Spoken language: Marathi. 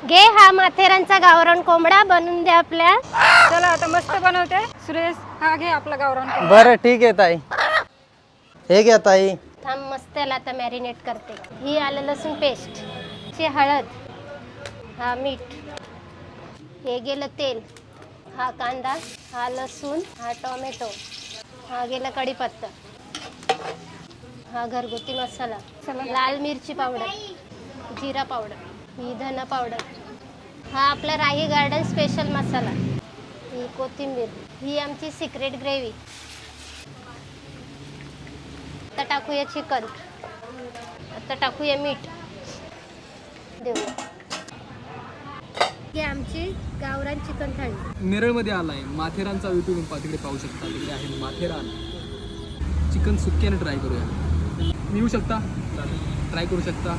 घे हा माथेरानचा गावरान कोंबडा बनवून द्या आपल्या. चला आता मस्त बनवते. सुरेश हा घे आपला गावरान कोंबडा. बरं ठीक आहे ताई. हे घ्या ताई. थांब मस्त याला आता मॅरिनेट करते. ही आलं लसूण पेस्ट, ची हळद, हा मीठ, हे गेलं तेल, हा कांदा, हा लसूण, हा टोमॅटो, हा गेला कढीपत्ता, हा घरगुती मसाला, लाल मिरची पावडर, जिरा पावडर, ही धना पावडर, हा आपला राही गार्डन स्पेशल मसाला, ही कोथिंबीर, ही आमची सिक्रेट ग्रेव्ही. आता टाकूया चिकन, आता टाकूया मीठ, देऊया. ही आमची गावरान चिकन थाळी. नेरळमध्ये आलाय माथेरानचा व्ह्यू तुम्ही तिकडे पाहू शकता. तिकडे आहे माथेरान. चिकन सुक्क्याने ट्राय करूया. मी येऊ शकता, ट्राय करू शकता.